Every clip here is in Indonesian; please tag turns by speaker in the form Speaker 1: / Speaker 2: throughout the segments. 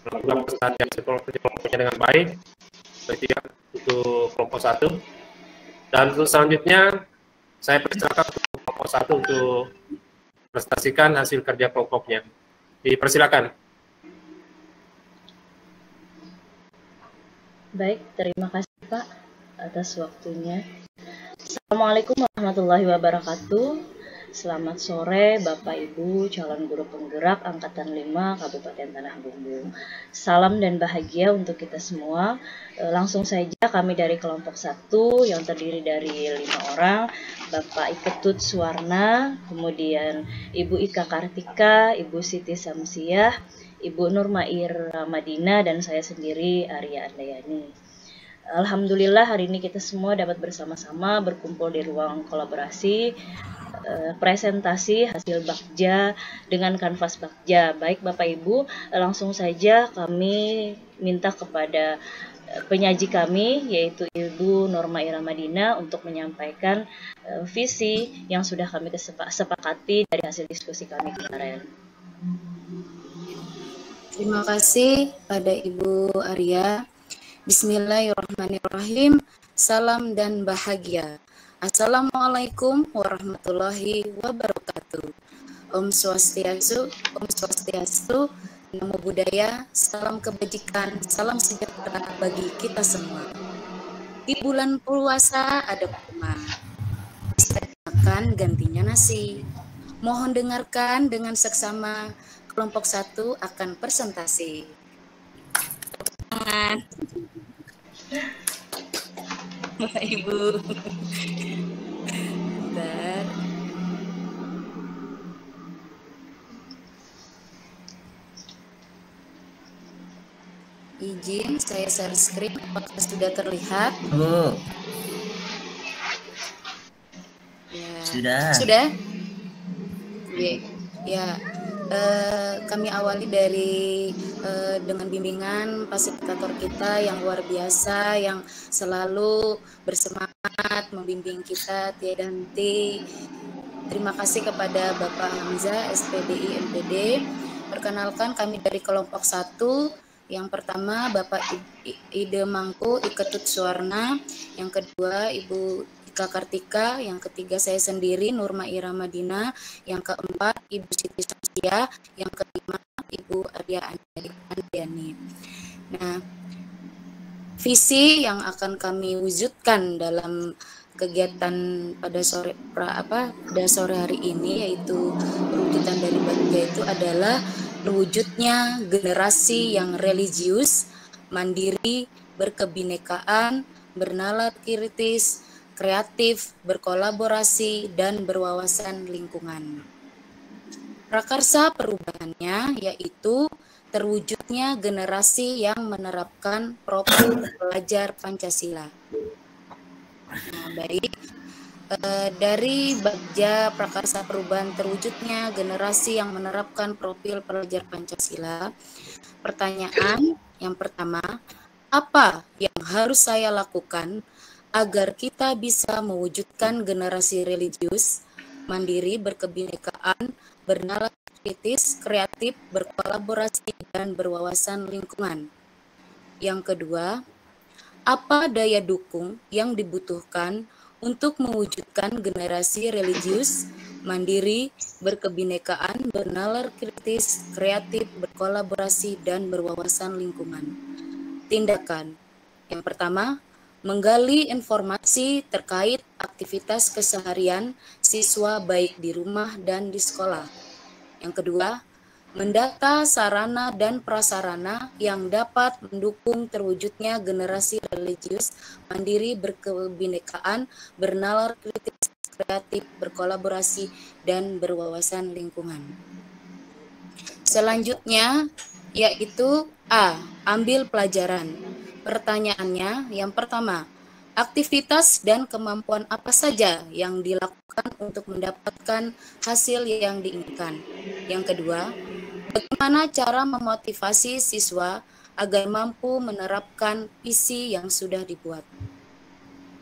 Speaker 1: melakukan perhatian kelompoknya dengan baik. Itu ya untuk kelompok 1. Dan untuk selanjutnya saya persilakan untuk kelompok 1 untuk presentasikan hasil kerja kelompoknya. Dipersilakan.
Speaker 2: Baik, terima kasih Pak atas waktunya. Assalamualaikum warahmatullahi wabarakatuh. Selamat sore Bapak Ibu calon guru penggerak Angkatan 5 Kabupaten Tanah Bumbung. Salam dan bahagia untuk kita semua. Langsung saja kami dari kelompok 1 yang terdiri dari 5 orang. Bapak Iketut Suwarna, kemudian Ibu Ika Kartika, Ibu Siti Samsiah, Ibu Nurmair Madina, dan saya sendiri Arya Andayani. Alhamdulillah hari ini kita semua dapat bersama-sama berkumpul di ruang kolaborasi presentasi hasil Bakja dengan kanvas Bakja. Baik Bapak Ibu, langsung saja kami minta kepada penyaji kami yaitu Ibu Norma Ira Madina untuk menyampaikan visi yang sudah kami sepakati dari hasil diskusi kami kemarin.
Speaker 3: Terima kasih pada Ibu Arya. Bismillahirrahmanirrahim. Salam dan bahagia. Assalamualaikum warahmatullahi wabarakatuh. Om Swastiastu, Namo Buddhaya, salam kebajikan, salam sejahtera bagi kita semua. Di bulan puasa ada kurma, bisa dimakan gantinya nasi. Mohon dengarkan dengan seksama, kelompok 1 akan presentasi. Tangan. Bapak Ibu. Bentar. Izin saya share screen, apakah sudah terlihat? Ya. Sudah? Ya. Kami awali dari dengan bimbingan fasilitator kita yang luar biasa, yang selalu bersemangat membimbing kita tiada henti. Terima kasih kepada Bapak Hamzah, SPDI MPD. Perkenalkan kami dari kelompok 1. Yang pertama Bapak Ide Mangku Iketut Suwarna, yang kedua Ibu Ika Kartika, yang ketiga saya sendiri Nurma Ira Madina, yang keempat Ibu Siti Samsiah, yang kelima Ibu Arya Andayani. Nah, visi yang akan kami wujudkan dalam kegiatan pada sore hari ini, yaitu perwujudan dari Bakja itu adalah terwujudnya generasi yang religius, mandiri, berkebinekaan, bernalar kritis, kreatif, berkolaborasi, dan berwawasan lingkungan. Prakarsa perubahannya yaitu terwujudnya generasi yang menerapkan profil pelajar Pancasila. Nah, baik. Dari Bakja Prakarsa Perubahan terwujudnya generasi yang menerapkan profil pelajar Pancasila. Pertanyaan yang pertama, apa yang harus saya lakukan agar kita bisa mewujudkan generasi religius, mandiri, berkebinekaan, bernalar kritis, kreatif, berkolaborasi, dan berwawasan lingkungan? Yang kedua, apa daya dukung yang dibutuhkan untuk mewujudkan generasi religius, mandiri, berkebinekaan, bernalar kritis, kreatif, berkolaborasi, dan berwawasan lingkungan? Tindakan. Yang pertama, menggali informasi terkait aktivitas keseharian siswa baik di rumah dan di sekolah. Yang kedua, mendata sarana dan prasarana yang dapat mendukung terwujudnya generasi religius, mandiri, berkebinekaan, bernalar kritis, kreatif, berkolaborasi, dan berwawasan lingkungan. Selanjutnya yaitu A. Ambil pelajaran. Pertanyaannya yang pertama, aktivitas dan kemampuan apa saja yang dilakukan untuk mendapatkan hasil yang diinginkan? Yang kedua, bagaimana cara memotivasi siswa agar mampu menerapkan visi yang sudah dibuat?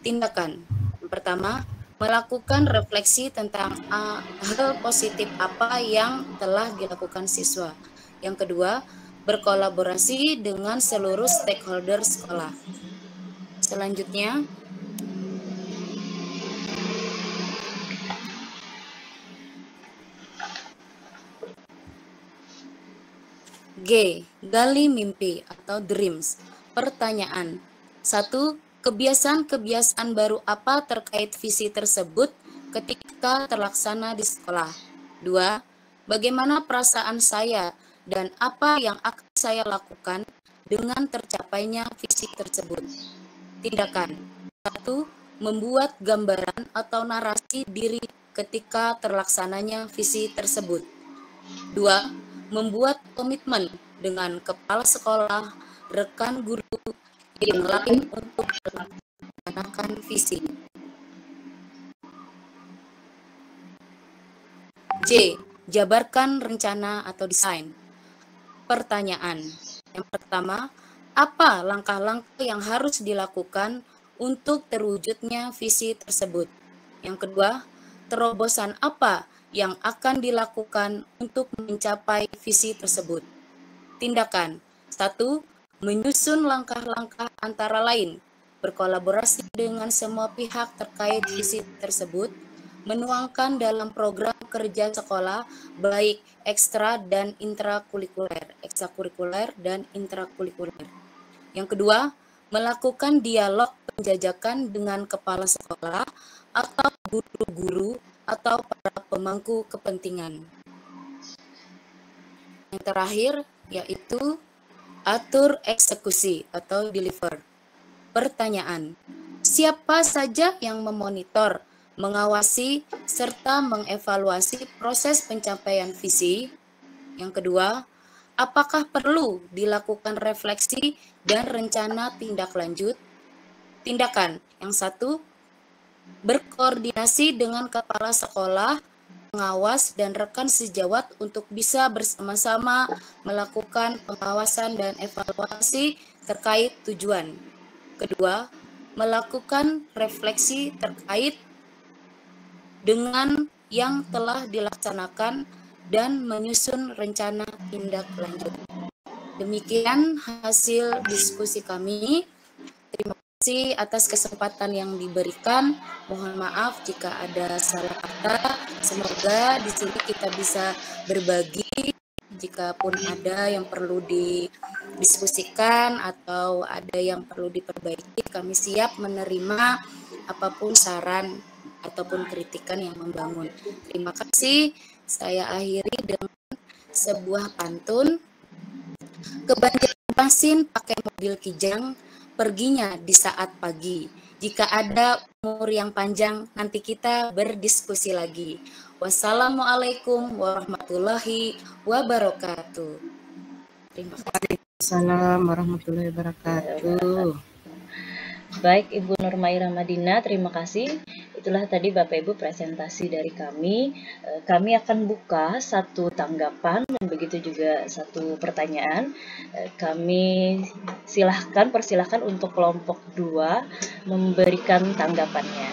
Speaker 3: Tindakan. Yang pertama, melakukan refleksi tentang hal positif apa yang telah dilakukan siswa. Yang kedua, berkolaborasi dengan seluruh stakeholder sekolah. Selanjutnya, G. Gali mimpi atau dreams. Pertanyaan 1. Kebiasaan-kebiasaan baru apa terkait visi tersebut ketika terlaksana di sekolah? 2. Bagaimana perasaan saya dan apa yang akan saya lakukan dengan tercapainya visi tersebut? Tindakan 1. Membuat gambaran atau narasi diri ketika terlaksananya visi tersebut. 2. Membuat komitmen dengan kepala sekolah, rekan guru, yang lain untuk melaksanakan visi. J. Jabarkan rencana atau desain. Pertanyaan. Yang pertama, apa langkah-langkah yang harus dilakukan untuk terwujudnya visi tersebut? Yang kedua, terobosan apa yang akan dilakukan untuk mencapai visi tersebut? Tindakan 1. Menyusun langkah-langkah antara lain, berkolaborasi dengan semua pihak terkait visi tersebut, menuangkan dalam program kerja sekolah baik ekstra dan intrakurikuler, ekstrakurikuler dan intrakurikuler. Yang kedua, melakukan dialog penjajakan dengan kepala sekolah atau guru-guru atau para pemangku kepentingan. Yang terakhir yaitu atur eksekusi atau deliver. Pertanyaan, siapa saja yang memonitor, mengawasi, serta mengevaluasi proses pencapaian visi? Yang kedua, apakah perlu dilakukan refleksi dan rencana tindak lanjut? Tindakan yang 1, berkoordinasi dengan kepala sekolah, pengawas, dan rekan sejawat untuk bisa bersama-sama melakukan pengawasan dan evaluasi terkait tujuan. Kedua, melakukan refleksi terkait dengan yang telah dilaksanakan dan menyusun rencana tindak lanjut. Demikian hasil diskusi kami. Terima kasih atas kesempatan yang diberikan. Mohon maaf jika ada salah kata. Semoga di sini kita bisa berbagi. Jika pun ada yang perlu didiskusikan atau ada yang perlu diperbaiki, kami siap menerima apapun saran ataupun kritikan yang membangun. Terima kasih. Saya akhiri dengan sebuah pantun. Ke Banjarmasin pakai mobil kijang, perginya di saat pagi. Jika ada umur yang panjang, nanti kita berdiskusi lagi. Wassalamualaikum warahmatullahi wabarakatuh. Terima kasih.
Speaker 4: Assalamualaikum warahmatullahi wabarakatuh.
Speaker 2: Baik, Ibu Nurmaira Madina, terima kasih. Itulah tadi Bapak Ibu presentasi dari kami. Kami akan buka satu tanggapan dan begitu juga satu pertanyaan. Kami persilahkan untuk kelompok 2 memberikan tanggapannya.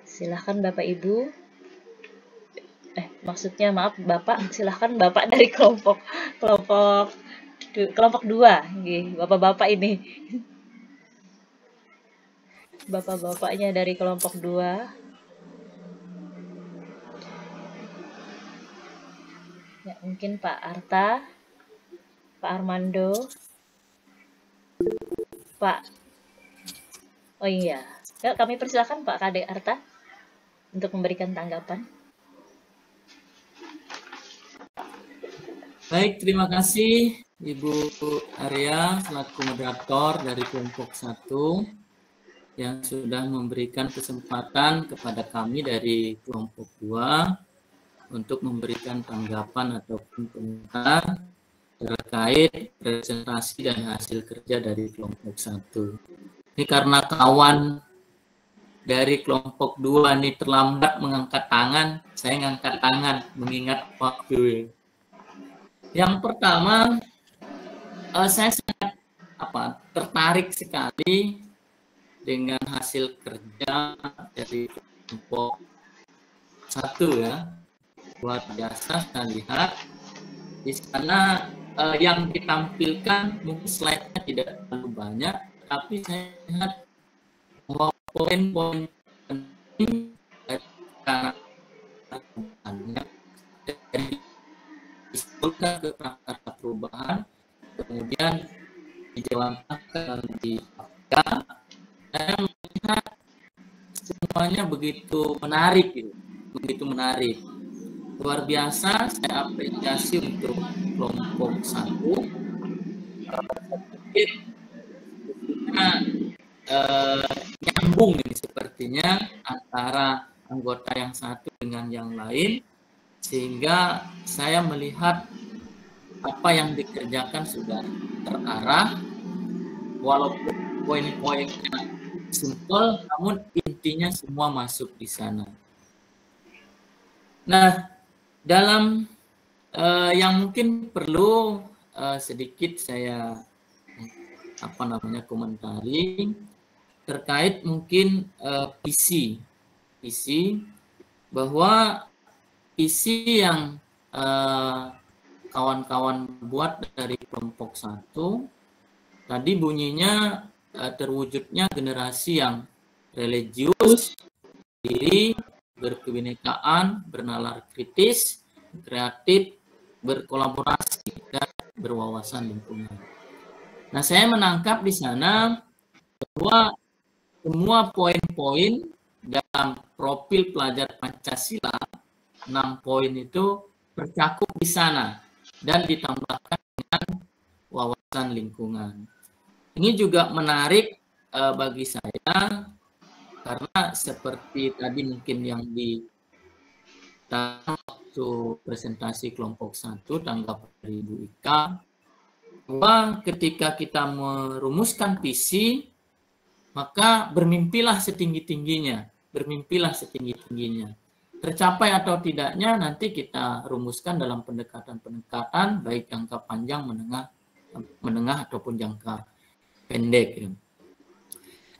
Speaker 2: Silahkan Bapak Ibu. Maksudnya maaf Bapak, silahkan Bapak dari kelompok 2, Bapak-bapak ini. Bapak-bapaknya dari kelompok 2. Ya, mungkin Pak Arta, Pak Armando, Pak. Oh iya, ya, kami persilakan Pak Kadek Arta untuk memberikan tanggapan.
Speaker 5: Baik, terima kasih Ibu Arya selaku moderator dari kelompok 1 yang sudah memberikan kesempatan kepada kami dari kelompok 2 untuk memberikan tanggapan ataupun komentar terkait presentasi dan hasil kerja dari kelompok 1. Ini karena kawan dari kelompok 2 ini terlambat mengangkat tangan, saya ngangkat tangan mengingat waktu. Yang pertama, saya sangat tertarik sekali dengan hasil kerja dari kelompok 1 ya. Luar biasa saya lihat. Di sana yang ditampilkan mungkin slide-nya tidak terlalu banyak, tapi saya lihat bahwa poin-poin penting karena dari disimpulkan ke kata perubahan, kemudian dijalankan di aplikasi. Saya melihat semuanya begitu menarik, gitu. Begitu menarik. Luar biasa, saya apresiasi untuk kelompok 1. Nyambung ini sepertinya antara anggota yang satu dengan yang lain, sehingga saya melihat apa yang dikerjakan sudah terarah, walaupun poin-poinnya simpel, namun intinya semua masuk di sana. Nah, dalam yang mungkin perlu sedikit saya komentari terkait mungkin PC, bahwa PC yang kawan-kawan buat dari kelompok 1 tadi bunyinya terwujudnya generasi yang religius, diri, berkebinekaan, bernalar kritis, kreatif, berkolaborasi, dan berwawasan lingkungan. Nah, saya menangkap di sana bahwa semua poin-poin dalam profil pelajar Pancasila, 6 poin itu tercakup di sana dan ditambahkan dengan wawasan lingkungan. Ini juga menarik bagi saya karena seperti tadi mungkin yang di waktu presentasi kelompok 1 tanggapan dari Ibu Ika, bahwa ketika kita merumuskan visi, maka bermimpilah setinggi-tingginya, Tercapai atau tidaknya nanti kita rumuskan dalam pendekatan-pendekatan baik jangka panjang, menengah ataupun jangka pendek.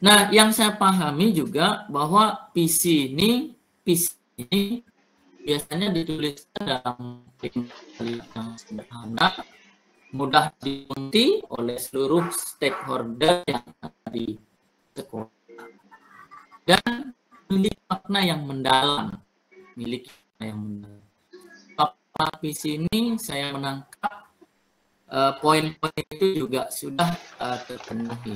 Speaker 5: Nah, yang saya pahami juga bahwa visi ini biasanya dituliskan dalam kalimat yang sederhana, mudah dimengerti oleh seluruh stakeholder yang ada di sekolah, dan memiliki makna yang mendalam. Pada visi ini saya menangkap poin-poin itu juga sudah terpenuhi.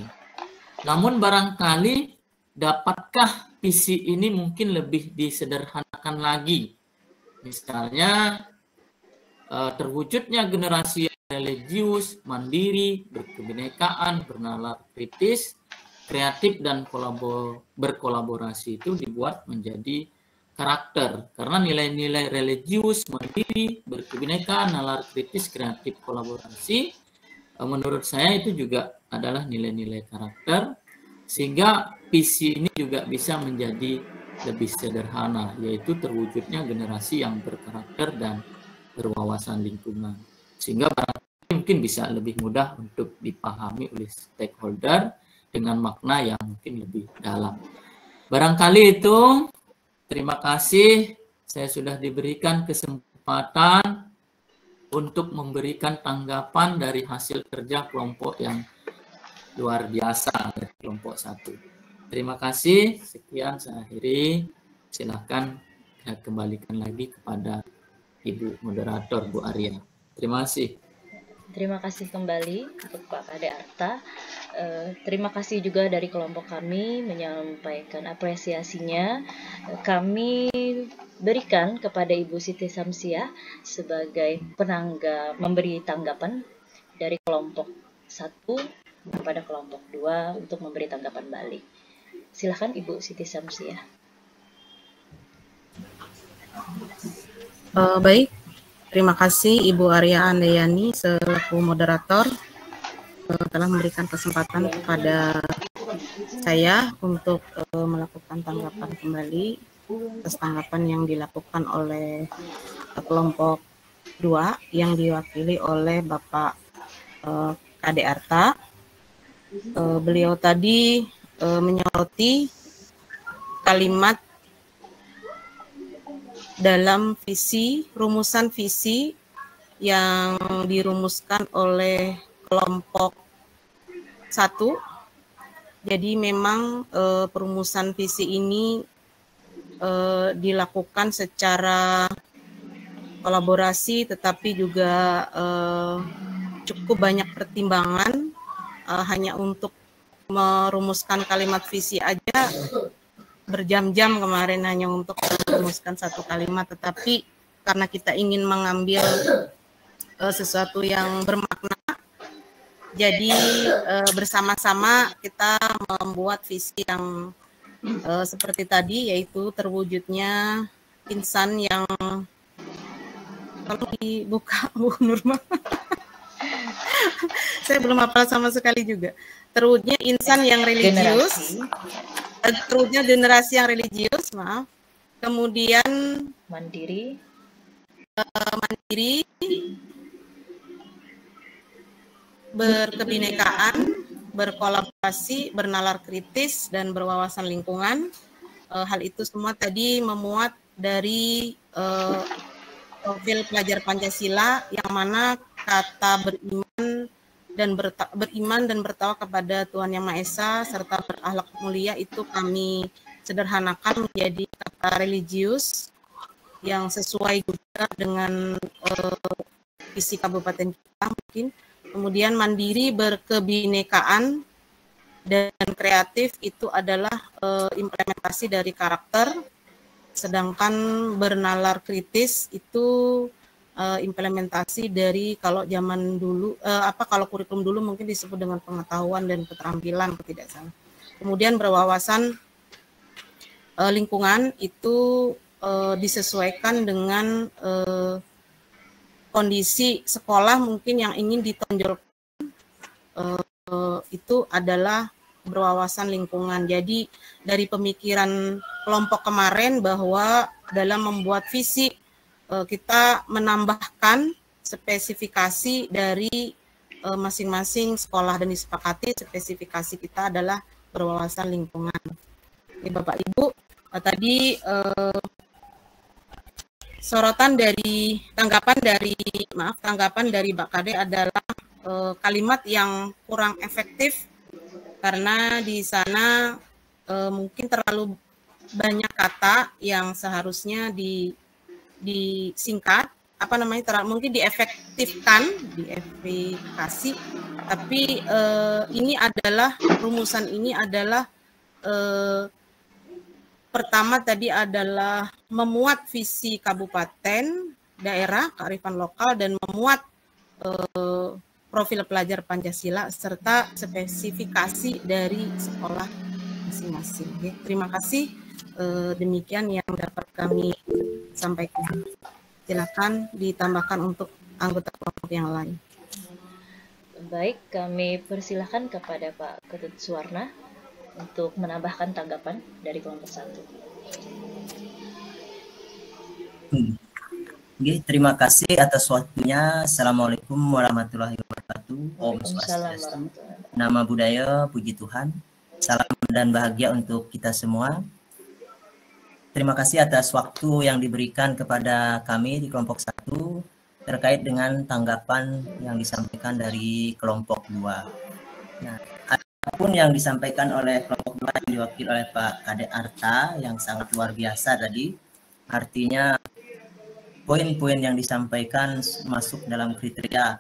Speaker 5: Namun barangkali dapatkah visi ini mungkin lebih disederhanakan lagi? Misalnya terwujudnya generasi religius, mandiri, berkebinekaan, bernalar kritis, kreatif, dan berkolaborasi itu dibuat menjadi karakter. Karena nilai-nilai religius, mandiri, berkebinekaan, nalar kritis, kreatif, kolaborasi, menurut saya itu juga adalah nilai-nilai karakter, sehingga visi ini juga bisa menjadi lebih sederhana, yaitu terwujudnya generasi yang berkarakter dan berwawasan lingkungan. Sehingga mungkin bisa lebih mudah untuk dipahami oleh stakeholder dengan makna yang mungkin lebih dalam. Barangkali itu, terima kasih. Saya sudah diberikan kesempatan untuk memberikan tanggapan dari hasil kerja kelompok yang luar biasa dari kelompok 1. Terima kasih. Sekian saya akhiri. Silakan saya kembalikan lagi kepada Ibu Moderator, Bu Arya. Terima kasih.
Speaker 2: Terima kasih kembali untuk Pak Kade Arta. Terima kasih juga dari kelompok kami menyampaikan apresiasinya. Kami berikan kepada Ibu Siti Samsiah sebagai memberi tanggapan dari kelompok 1 kepada kelompok 2 untuk memberi tanggapan balik. Silakan Ibu Siti Samsiah.
Speaker 4: Baik. Terima kasih Ibu Arya Andayani selaku moderator telah memberikan kesempatan kepada saya untuk melakukan tanggapan kembali atas tanggapan yang dilakukan oleh kelompok 2 yang diwakili oleh Bapak Kade Arta. Beliau tadi menyoroti kalimat dalam rumusan visi yang dirumuskan oleh kelompok 1. Jadi memang perumusan visi ini dilakukan secara kolaborasi, tetapi juga cukup banyak pertimbangan. Hanya untuk merumuskan kalimat visi aja berjam-jam kemarin hanya untuk merumuskan satu kalimat, tetapi karena kita ingin mengambil sesuatu yang bermakna, jadi bersama-sama kita membuat visi yang seperti tadi, yaitu terwujudnya insan yang, kalau dibuka Bu Nurma, saya belum hafal sama sekali juga. Terwujudnya insan yang religius, terwujudnya generasi yang religius, maaf. Kemudian
Speaker 2: mandiri,
Speaker 4: berkebinekaan, berkolaborasi, bernalar kritis, dan berwawasan lingkungan. Hal itu semua tadi memuat dari profil pelajar Pancasila, yang mana kata beriman dan bertakwa kepada Tuhan Yang Maha Esa serta berakhlak mulia itu kami sederhanakan menjadi kata religius yang sesuai juga dengan visi kabupaten kita mungkin. Kemudian mandiri, berkebinekaan, dan kreatif itu adalah implementasi dari karakter. Sedangkan bernalar kritis itu implementasi dari, kalau zaman dulu, kalau kurikulum dulu mungkin disebut dengan pengetahuan dan keterampilan, tidak salah. Kemudian berwawasan lingkungan itu disesuaikan dengan kondisi sekolah mungkin yang ingin ditonjolkan, itu adalah berwawasan lingkungan. Jadi dari pemikiran kelompok kemarin bahwa dalam membuat visi kita menambahkan spesifikasi dari masing-masing sekolah dan disepakati spesifikasi kita adalah berwawasan lingkungan. Oke, Bapak Ibu, tadi tanggapan dari Mbak Kade adalah kalimat yang kurang efektif karena di sana mungkin terlalu banyak kata yang seharusnya disingkat, mungkin diefekasi, tapi rumusan ini adalah pertama tadi adalah memuat visi kabupaten, daerah, kearifan lokal, dan memuat profil pelajar Pancasila serta spesifikasi dari sekolah masing-masing. Terima kasih. Demikian yang dapat kami sampaikan. Silakan ditambahkan untuk anggota kelompok yang lain.
Speaker 2: Baik, kami persilahkan kepada Pak Ketut Suwarna untuk menambahkan tanggapan dari kelompok 1.
Speaker 6: Terima kasih atas waktunya. Assalamualaikum warahmatullahi wabarakatuh. Om Swastiastu. Nama budaya, puji Tuhan. Salam dan bahagia untuk kita semua. Terima kasih atas waktu yang diberikan kepada kami di kelompok 1 terkait dengan tanggapan yang disampaikan dari kelompok 2. Nah, apapun yang disampaikan oleh kelompok 2 yang diwakili oleh Pak Kade Arta yang sangat luar biasa tadi, artinya poin-poin yang disampaikan masuk dalam kriteria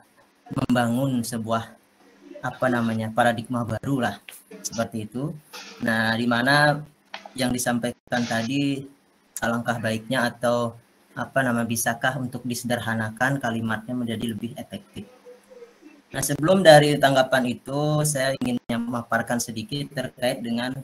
Speaker 6: membangun sebuah paradigma baru lah, seperti itu. Nah, di mana yang disampaikan tadi alangkah baiknya atau bisakah untuk disederhanakan kalimatnya menjadi lebih efektif. Nah, sebelum dari tanggapan itu saya ingin memaparkan sedikit terkait dengan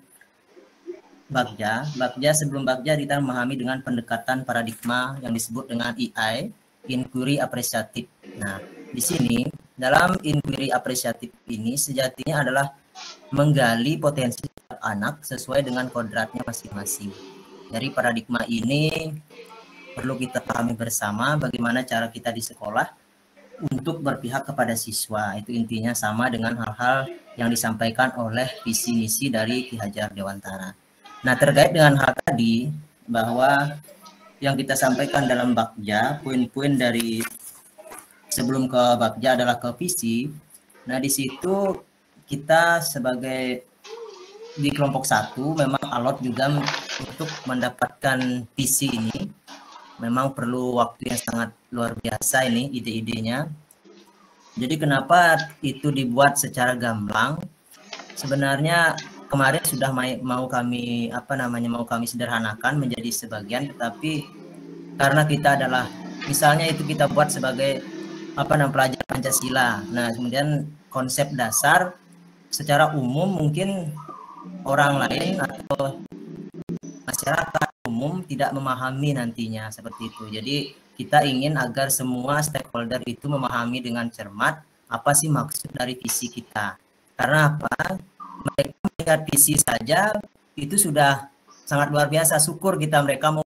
Speaker 6: Bagja. Sebelum Bagja kita memahami dengan pendekatan paradigma yang disebut dengan EI, inquiry apresiatif. Nah, di sini dalam inquiry apresiatif ini sejatinya adalah menggali potensi anak sesuai dengan kodratnya masing-masing. Dari paradigma ini perlu kita pahami bersama bagaimana cara kita di sekolah untuk untuk berpihak kepada siswa. Itu intinya sama dengan hal-hal yang disampaikan oleh visi misi dari Ki Hajar Dewantara. Nah, terkait dengan hal tadi bahwa yang kita sampaikan dalam Bagja, poin-poin dari sebelum ke Bagja adalah ke visi. Nah, di situ kita sebagai di kelompok 1 memang alot juga untuk mendapatkan visi ini. Memang perlu waktu yang sangat luar biasa ini ide-idenya. Jadi kenapa itu dibuat secara gamblang? Sebenarnya kemarin sudah mau kami mau kami sederhanakan menjadi sebagian, tetapi karena kita adalah misalnya itu kita buat sebagai pelajar Pancasila. Nah, kemudian konsep dasar secara umum mungkin orang lain atau masyarakat umum tidak memahami nantinya seperti itu. Jadi kita ingin agar semua stakeholder itu memahami dengan cermat apa sih maksud dari visi kita. Karena apa? Mereka melihat visi saja itu sudah sangat luar biasa. Syukur kita mereka mau